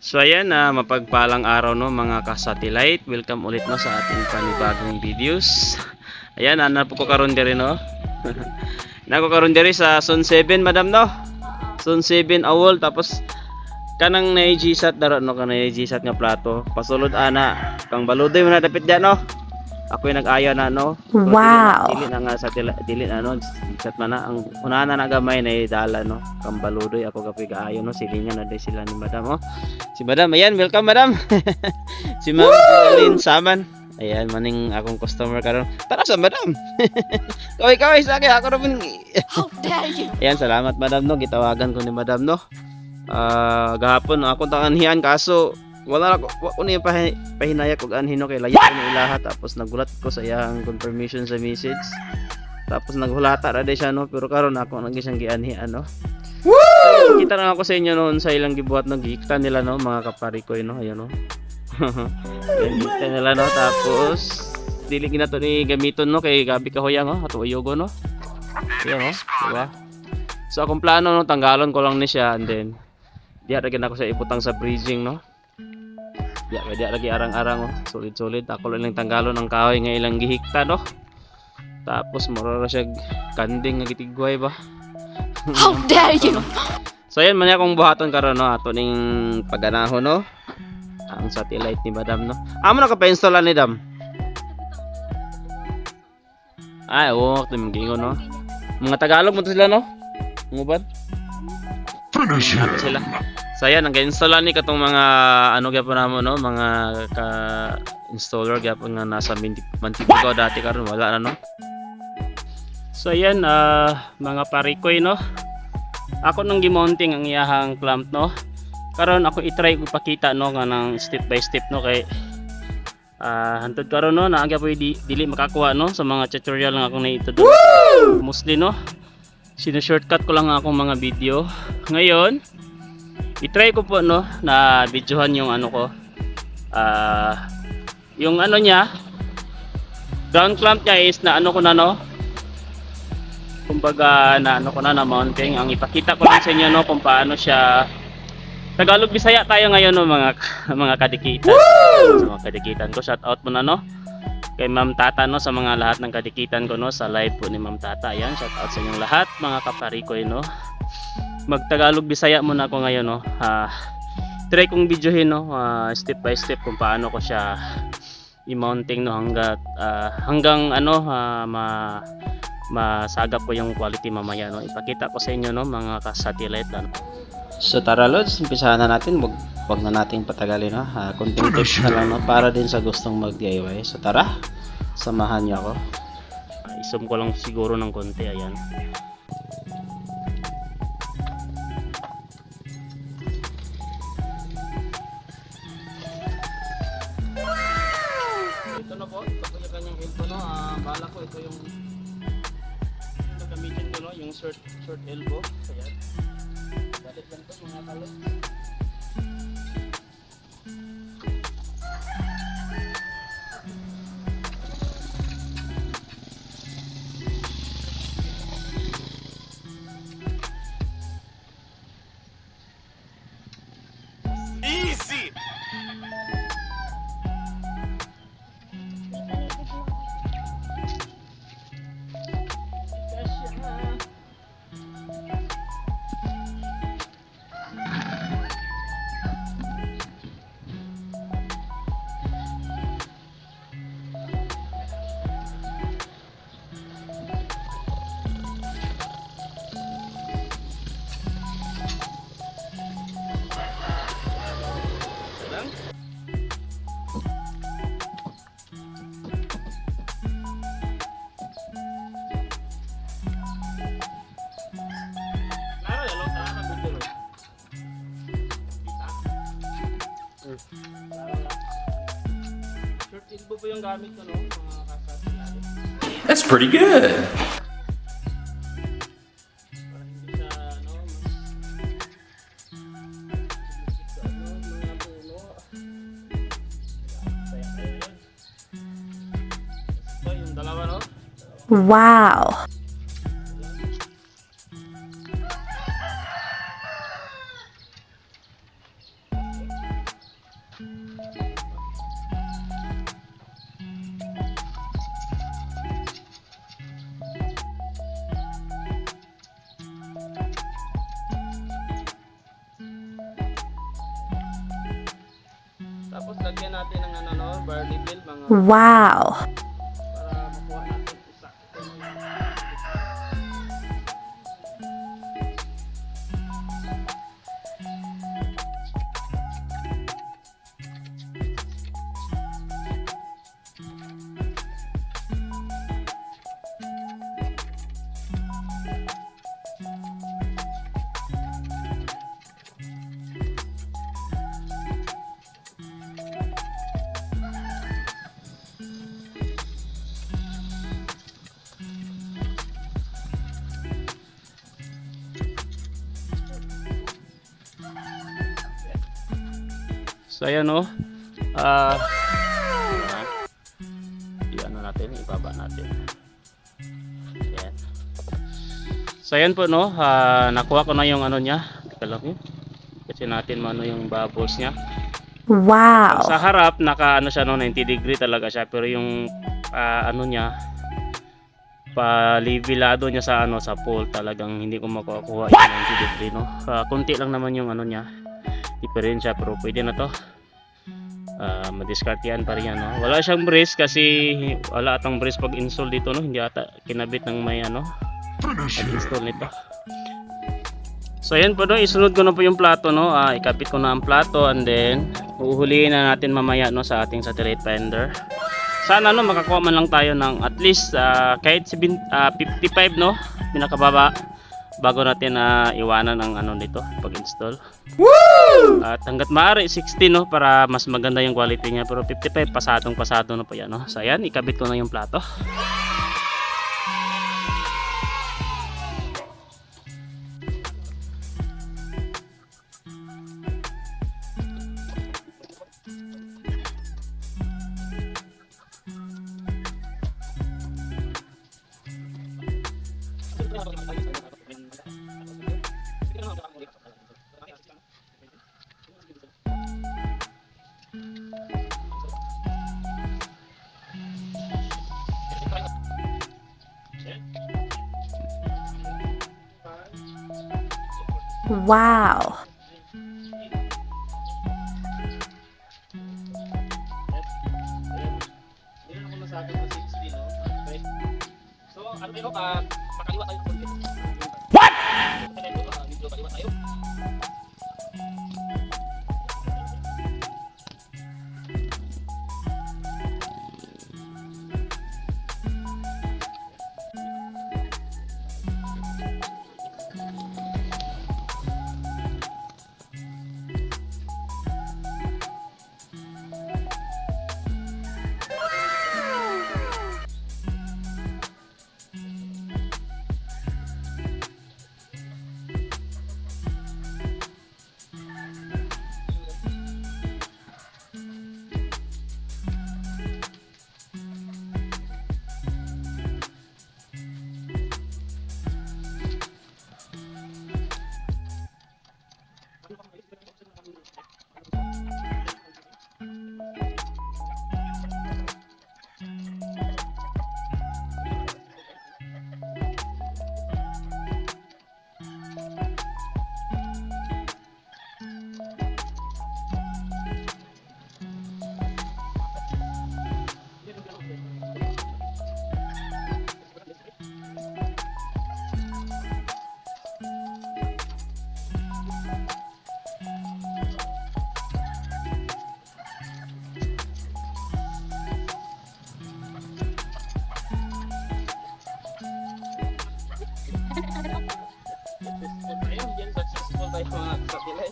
So ayan na mapagpalang araw no mga ka-satellite. Welcome ulit no sa ating panibagong videos. Ayan po ko karon diri no. Nako karon diri sa Zone 7 madam no. Zone 7 awol tapos kanang naijisat daro no kanang naijisat nga plato. Pasulod ana kang baludoy man dapit diyan no. Ako'y nag-aya na no. So, wow. Dili na nga sa dili na no. Chat man na ang unahan na gamay na idala no. Kambaludoy ako kapoy kaayo no. Silingan na day sila ni madam oh. Si madam, ayan, welcome madam. Si Ma'am Jeline Saman. Ayan, maning akong customer karon. Tara sa madam. Kaway sa akin ako ra man. How dare you? Ayan, salamat madam no. Gitawagan ko ni madam no. Gahapon no, ako tanganhian kaso wala ko ni pahinayak og anhin no kay layo ni ilaha tapos nagulat ko sa iyang confirmation sa message. Tapos naghulata ra day siya no pero karon ako nang gisang gianhian no. Woo! Kita na ako sa inyo noon sa ilang gibuhat no gikta nila no mga kaparikoy no ayun no. Gikta nila no tapos dili ginato ni gamiton no kay gabi kahuyang no ato uyogo no. Ayun no, diba? So akong plano no tanggalon ko lang ni siya and then diya ra ako sa ibutang sa bridging no. Diya lagi arang-arang oh. Solid ako lang tanggalon ang kahoy nga ilang gihikta no. Tapos mura ra siya kanding nga gitigway ba. How dare you? So yan man akong buhaton karon no ato ning paganahon no. Ang satellite ni madam no. Amo na ka pa-install ni dam. Ay, oo, gingon no. Mga Tagalog mo to sila no. Ngubad. Finish sila. So yan, nag-install ni katong mga ano gyapon namo no, mga ka-installer gyapon nga nasa Mantibugaw dati karon wala na no. So yan mga parikoy no. Ako nang gi-mounting ang iyahang clamp no. Karon ako i-try ko ipakita no nga nang step by step no kay hantod karon no naagya po dili makakuha no sa mga tutorial nga akong naitudlo. Mostly no. Sino-shortcut ko lang ang akong mga video. Ngayon, i-try ko po no na videohan yung ano ko. Yung ano niya ground clamp niya is na ano ko na no. Kumbaga na ano ko na mounting. Ang ipakita ko lang sa inyo no kung paano siya. Tagalog Bisaya tayo ngayon no mga kadikitan. Sa mga kadikitan ko, shout out mo na no. Kay Ma'am Tata no sa mga lahat ng kadikitan ko no sa live po ni Ma'am Tata. Ayan, shout out sa inyong lahat mga kaparikoy no. Magtagalog Bisaya muna ako ngayon no. Try kong videohin no step by step kung paano ko siya i-mounting no hanggang ano masagap ko yung quality mamaya no. Ipakita ko sa inyo no mga ka-satellite ano. So tara lods, umpisahan na natin. Wag na nating patagalin ha. Konting tips na lang no para din sa gustong mag-DIY. So tara, samahan niyo ako. I-zoom ko lang siguro ng konti ayan. Ito na po, ito yung kanyang elbow no. Bala ko ito yung gamitin ko no, yung short elbow. Ayan. Galit lang ito mga talo. Easy! Short elbow po yung gamit ko no, mga kasatellite. That's pretty good. Para hindi siya ano, mga puno. Ito yung dalawa no. Wow. bar level, mga Wow. para makuha natin eksakto yung So ayan o. Iano natin, ibaba natin. Ayan. So ayan po no, nakuha ko na yung ano niya. Teka lang yun. Kasi natin mano yung bubbles niya. Wow. Sa harap naka ano siya no, 90 degree talaga siya, pero yung ano niya palibilado niya sa ano, sa pole, talagang hindi ko makukuha yung 90 degree no. Kunti lang naman yung ano niya, diferensya, pero pwede na to. Madiscard yan pa rin yan, no? Wala siyang brace kasi wala atang brace pag install dito no, hindi ata kinabit ng may ano install nito. So ayan po no, isunod ko na po yung plato no, ikapit ko na ang plato, and then uhulihin na natin mamaya no sa ating satellite finder. Sana no makakuha man lang tayo ng at least kahit 55 no, pinakababa, bago natin iwanan ang ano nito pag install. At hanggat maaari 60 no, para mas maganda yung quality niya, pero 55 pasado na po yan no. So ayan, ikabit ko na yung plato. Wow. Hindi na ako masabi ng 60 no. Okay. So ano tayo, pakaliwa tayo konti. What? Medyo kaliwa tayo.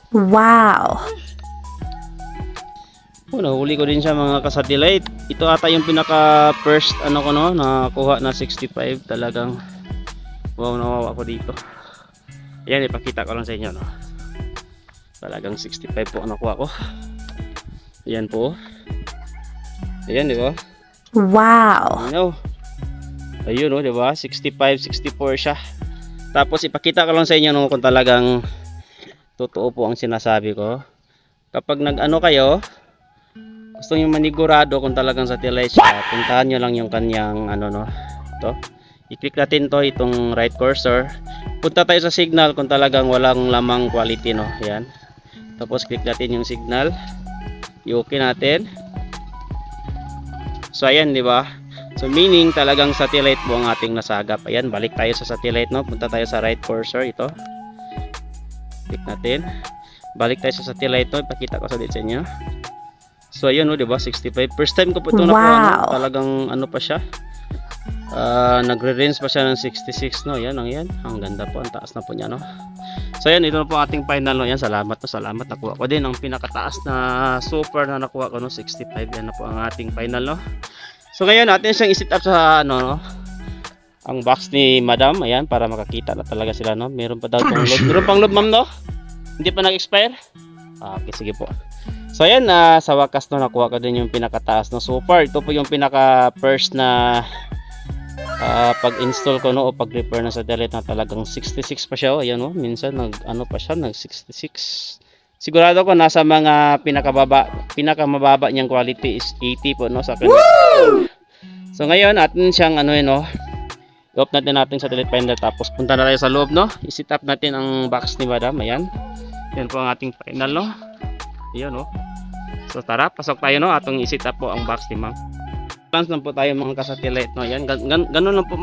Wow. Nahuli ko din siya mga ka-satellite. Ito ata yung pinaka first ano ko no, nakuha na 65. Talagang wow, nawawa ko dito. Ayan, ipakita ko lang sa inyo no. Talagang 65 po ang nakuha ko. Ayan po. Ayan, di ba? Wow. Ayun, ayun oh, di ba? 65, 64 siya. Tapos ipakita ko lang sa inyo no, kung talagang totoo po ang sinasabi ko. Kapag nag-ano kayo, gusto nyo manigurado kung talagang satellite siya, puntahan nyo lang yung kanyang ano no, ito. I-click natin to, itong right cursor. Punta tayo sa signal kung talagang walang lamang quality no. Ayan. Tapos click natin yung signal. I-okay natin. So ayan, di ba? So meaning talagang satellite po ang ating nasagap. Ayan, balik tayo sa satellite, no? Punta tayo sa right cursor, ito. Click natin. Balik tayo sa satellite, no? Ipakita ko sa inyo. So ayan, no, di ba? 65. First time ko po ito nakuha, no? Wow. Talagang ano pa siya. Nagre-range pa siya ng 66, no? Yan, ang ganda po, ang taas na po niya, no? So yan, ito na po ating final, no? Yan, salamat, no? Salamat, nakuha ko din ang pinakataas na super na nakuha ko, no? 65. Yan na po ang ating final, no? So ngayon natin siyang i-set up sa ano, no? Ang box ni Madam, ayan, para makakita na talaga sila, no? Meron pa daw tong load. Meron pang load, ma'am, no? Hindi pa nag-expire? Okay, sige po. So ayan, sa wakas, no, nakuha ko din yung pinakataas na super. Ito po yung pinaka first na pag-install ko, no, o pag-repair ng satellite na talagang 66 pa siya, oh. Ayan, oh, minsan nag-ano pa siya, nag-66. Sigurado ko nasa mga pinakamababa niyang quality is 80 po, no, sa kanya. So ngayon, atin siyang ano, no, i-off natin satellite finder, tapos punta na tayo sa loob, no. I-set up natin ang box ni Madam. Ayan. Yan po ang ating final, no. Ayan, no. So tara, pasok tayo, no, atong i-set up po ang box ni Ma'am. Plans lang po tayo mga ka-satellite, no. Yan, ganun lang po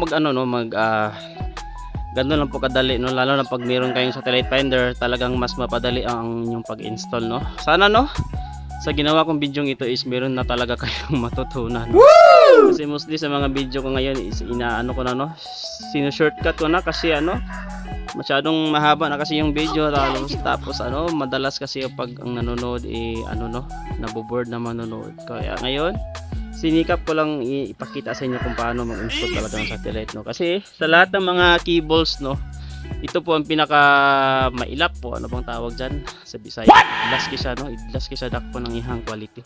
ganun lang po kadali, no, lalo na pag meron kayong satellite finder, talagang mas mapadali ang inyong pag-install, no. Sana, no, sa ginawa kong video ito is meron na talaga kayong matutunan, no? Kasi mostly sa mga video ko ngayon is inaano ko na, no, sino-shortcut ko na kasi ano, masyadong mahaba na kasi yung video, tapos ano, madalas kasi pag ang nanonood ano, no, naboboard na manonood. Kaya ngayon sinikap ko lang ipakita sa inyo kung paano mag-install talaga ng satellite, no. Kasi sa lahat ng mga cables, no, ito po ang pinaka mailap po, ano bang tawag dyan sa Bisaya, idlaski siya, no, idlaski siya dak po ng ihang quality.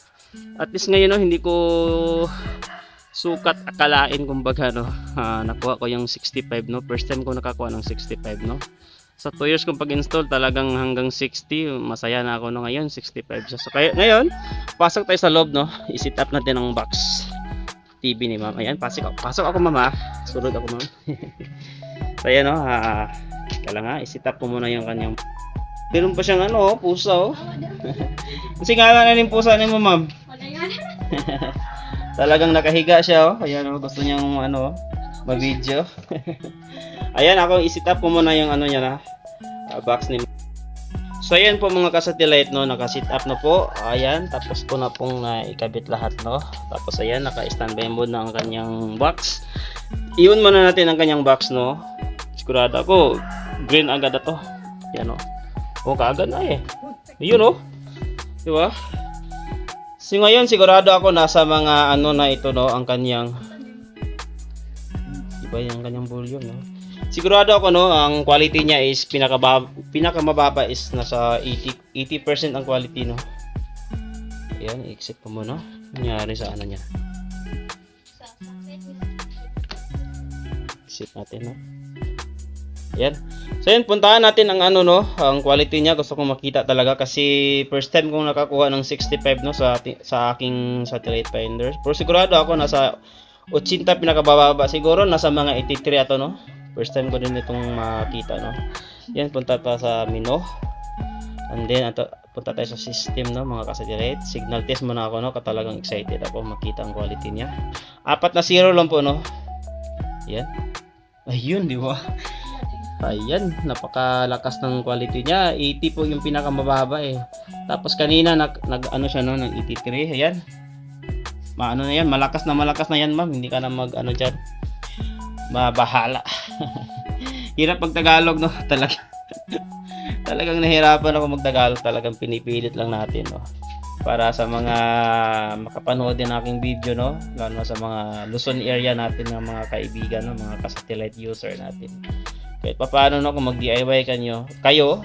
At least ngayon, no, hindi ko sukat akalain, kumbaga, no, nakuha ko yung 65, no. First time ko nakakuha ng 65, no. Sa 2 years kong pag-install, talagang hanggang 60, masaya na ako, no. Ngayon 65 siya. So kaya ngayon, pasok tayo sa loob, no. I-set up natin ang box TV ni Ma'am. Ayan, pasok ako, Ma'am. Sunod ako, Ma'am. So ayan, no, kala nga, i-set up ko muna yung kanyang, meron pa siyang ano, pusa, oh. Kasi nga lang na yung pusa ni mo, Ma'am. Talagang nakahiga siya, oh. Ayan, oh, gusto niyang ano, ma-video. Ayan, ako i-set up ko muna yung ano niya, na box ni. So ayan po mga ka-satellite, no, naka-set up na po. Ayan, tapos ko na pong ikabit lahat, no. Tapos ayan, naka-standby mode na ang kanyang box. Iyon muna natin ang kanyang box, no. Sigurado ako green agad ito. Yan, oh. Oh, kaagad na eh. Ayun, oh. Di ba? So ngayon sigurado ako nasa mga ano na ito, no, ang kanyang, iba yung kanyang volume, no. Sigurado ako, no, ang quality niya is pinakamababa is nasa 80% ang quality, no. Ayan, i-exit ko muna. Nangyari sa ano niya. Exit natin, no. Ayan. So yun, puntahan natin ang ano, no, ang quality niya. Gusto kong makita talaga kasi first time kong nakakuha ng 65, no, sa aking satellite finder. Pero sigurado ako nasa 80 pinakababa, siguro nasa mga 83 ato, no. First time ko din itong makita, no. Yan, punta tayo sa menu. And then punta tayo sa system, no, mga ka-satellite. Signal test muna ako, no, talagang excited ako makita ang quality niya. 4 na 0 lang po, no. Yan. Ayun, di ba? Ayan, napakalakas ng quality niya. 80 po yung pinakamababa eh. Tapos kanina nag ano siya, no, ng 83. Ayan. Maano na yan, malakas na yan, Ma'am. Hindi ka na mag ano diyan. Mabahala. Hirap pag Tagalog, no. Talagang nahirapan ako mag-Tagalog. Talagang pinipilit lang natin, no. Para sa mga makapanood din aking video, no. Lalo na sa mga Luzon area natin ng mga kaibigan, no, mga ka-satellite user natin. Kahit paano, no, kung mag-DIY kayo,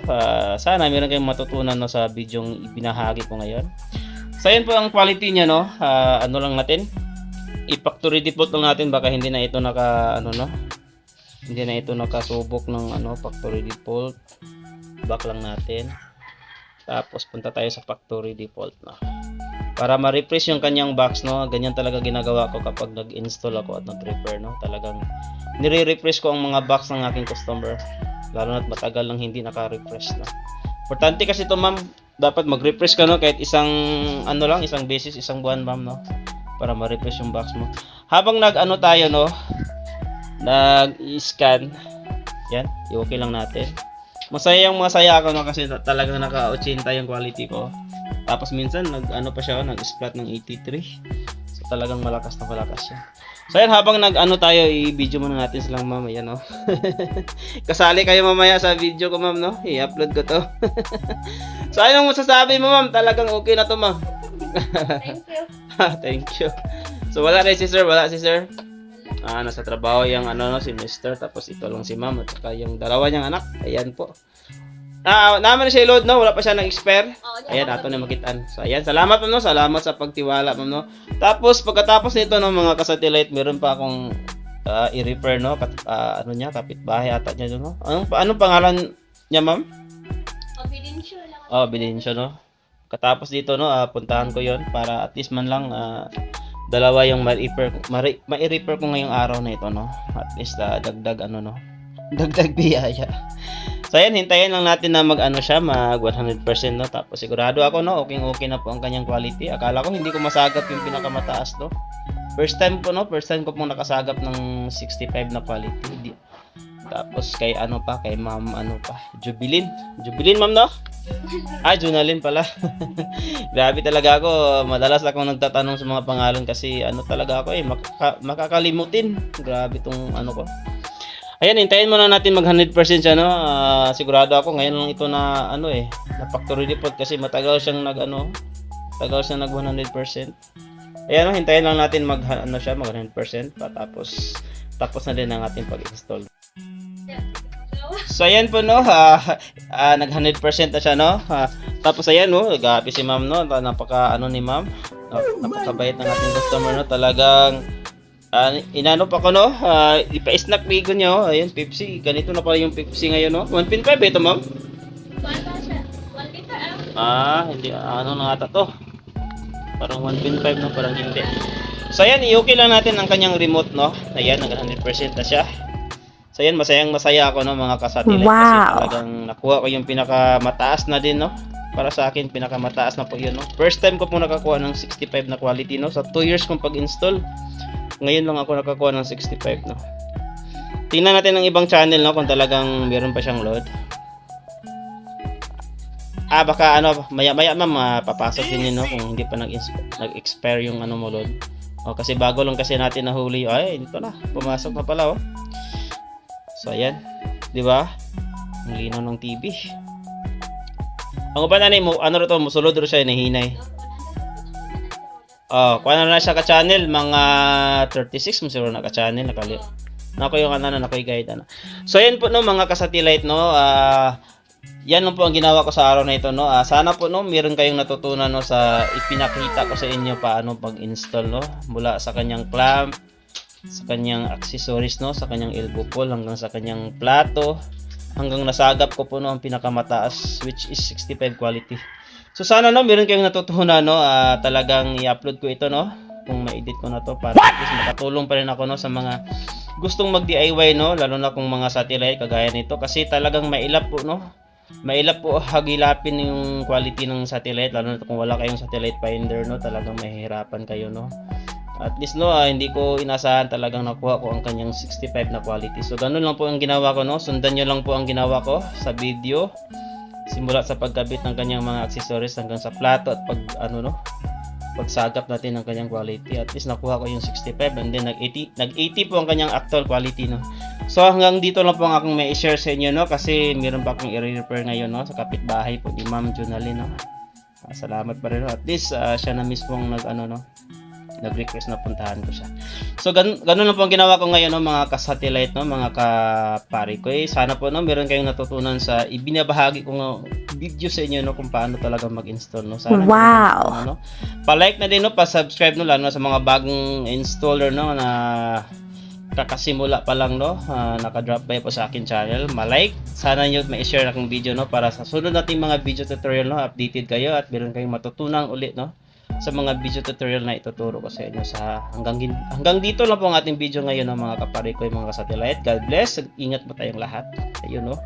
sana meron kayong matutunan, no, sa bidyong ibinahagi ko ngayon. So yan po ang quality niya, no. Ano lang natin, i-factory default lang natin, baka hindi na ito hindi na ito nakasubok ng ano, factory default. Back lang natin. Tapos punta tayo sa factory default, no. Para ma-refresh yung kanyang box, no. Ganyan talaga ginagawa ko kapag nag-install ako at nag-repair, no. Talagang nire-refresh ko ang mga box ng aking customer, lalo na't matagal lang hindi naka-refresh, no. Importante kasi ito, Ma'am, dapat mag-refresh ka, no, kahit isang beses, isang buwan, Ma'am, no. para ma-refresh yung box mo. Habang nag-ano tayo, no, nag-i-scan, yan, i-okay lang natin. Masaya ako, no, kasi talagang naka-80 yung quality ko. Tapos minsan, nag-ano pa siya, nag-splat ng 83. So, talagang malakas na malakas siya. So, yan, habang nag-ano tayo, i-video muna natin silang ma'am, ayan, no. Kasali kayo mamaya sa video ko, ma'am, no. I-upload ko to. So, anong masasabi mo, ma'am? Talagang okay na to, ma'am. Thank you. Thank you. So, wala si sir. Nasa trabaho yung ano, no, si Mr. Tapos ito lang si ma'am at saka yung dalawa niyang anak. Ayan po. Naman na siya i-load, no? Wala pa siya nag-expire. Ayan, ato na makitaan. So, ayan. Salamat, ma'am, no? Salamat sa pagtiwala, ma'am, no? Tapos, pagkatapos nito, no, mga kasatellite, meron pa akong i-repair, no? Ano niya, kapitbahay ata niya, no? Anong pangalan niya, ma'am? Confidential lang. Oh, bilhin siya, no? Katapos dito, no, puntahan ko yon para at least man lang dalawa yung ma-repair ko ngayong araw na ito, no? At least dagdag ano, no? Dagdag biyaya. So, ayan, hintayin lang natin na mag-ano siya, mag 100%, no? Tapos sigurado ako, no, okay na po ang kanyang quality. Akala ko hindi ko masagap yung pinakamataas, no? First time ko pong nakasagap ng 65 na quality. Tapos kay ma'am, Jubilin, ma'am, no? Junalyn pala. Grabe talaga ako. Madalas akong nagtatanong sa mga pangalan kasi talaga ako makakalimutin. Grabe tong ano ko. Ayan, hintayin muna natin mag 100% siya, no? Sigurado ako ngayon lang ito na na factory report kasi matagal siyang nag 100%. Ayan, no, hintayin lang natin mag 100% tapos na din ang ating pag-install. So ayan po, no, nag 100% na siya, no. Tapos ayan, no, nag-happy si ma'am, no. Napaka ni ma'am. Napakabait ng ating customer, no. Talagang inano pa ko, no. Ipa-snack bigo niya, oh. Ayun, Pepsi. Ganito na pala yung Pepsi ngayon, no. 1.5 ito, ma'am. Kuhaan ba siya? 1 liter Hindi, na ata to. Parang 1.5, no, parang hindi. So ayan, i-okay lang natin ang kanyang remote, no. Ayan, nag 100% na siya. So ayan, masaya ako, no, mga kasatellite. Wow. Kasi talagang nakuha ko yung pinakamataas na din, no. Para sa akin, pinakamataas na po yun, no. First time ko po nakakuha ng 65 na quality, no. Sa 2 years kong pag-install, ngayon lang ako nakakuha ng 65, no. Tingnan natin ang ibang channel, no, kung talagang meron pa siyang load. Baka maya-maya ma'am, papasok din yun, no, kung hindi pa nag-expire yung mo load. Kasi bago lang kasi natin nahuli. Ay, ito na, pumasok na pala, oh. So ayan, 'di ba? Ang linaw ng TV. Ang uban na mo, musulod ro siya nahinay. Kuha na siya ka channel, mga 36 mo siguro na ka channel, nakali. Nako yung nako-guide na. So ayan po, no, mga kasatellite, no. Yan lang po ang ginawa ko sa araw na ito, no. Sana po, no, meron kayong natutunan, no, sa ipinakita ko sa inyo paano pag-install, no, mula sa kanyang clamp, sa kanyang accessories, no, sa kanyang elbow pull hanggang sa kanyang plato, hanggang nasagap ko po, no, ang pinakamataas, which is 65 quality. So sana, no, meron kayong natutunan, no. Talagang i-upload ko ito, no, kung ma-edit ko na to para at least makatulong pa rin ako, no, sa mga gustong mag-DIY, no, lalo na kung mga satellite kagaya nito kasi talagang mailap po, no. Mailap po hagilapin yung quality ng satellite, lalo na kung wala kayong satellite finder, no, talagang mahihirapan kayo, no. At least, no, hindi ko inasahan, talagang nakuha ko ang kanyang 65 na quality. So ganun lang po ang ginawa ko, no. Sundan nyo lang po ang ginawa ko sa video, simula sa pagkabit ng kanyang mga accessories hanggang sa plato at pagsagap natin ng kanyang quality. At least nakuha ko yung 65 and then nag-80 po ang kanyang actual quality, no. So hanggang dito lang po ang akong may i-share sa inyo, no, kasi meron pa akong i-repair ngayon, no, sa kapitbahay po ni Ma'am Junalyn, no. Salamat pa rin, no. At least siya na mismo ang nag-request na puntahan ko siya. So ganun lang po ang ginawa ko ngayon, no, mga ka-satellite, no, mga kapari ko. Sana po, no, meron kayong natutunan sa ibinabahagi kong video sa inyo, no, kung paano talaga mag-install, no. Sana Wow. no. Pa-like na din, no, pa-subscribe, no, lalo na sa mga bagong installer, no, na kakasimula pa lang, no, naka-drop by po sa akin channel. Ma-like, sana nyo ma-share akong video, no, para sa sunod nating mga video tutorial, no, updated kayo at meron kayong matutunan ulit, no, sa mga video tutorial na ituturo ko sa inyo. Hanggang dito lang po ang ating video ngayon, no, mga kapare ko, mga ka-satellite. God bless. Ingat po tayong lahat. Ayun, no.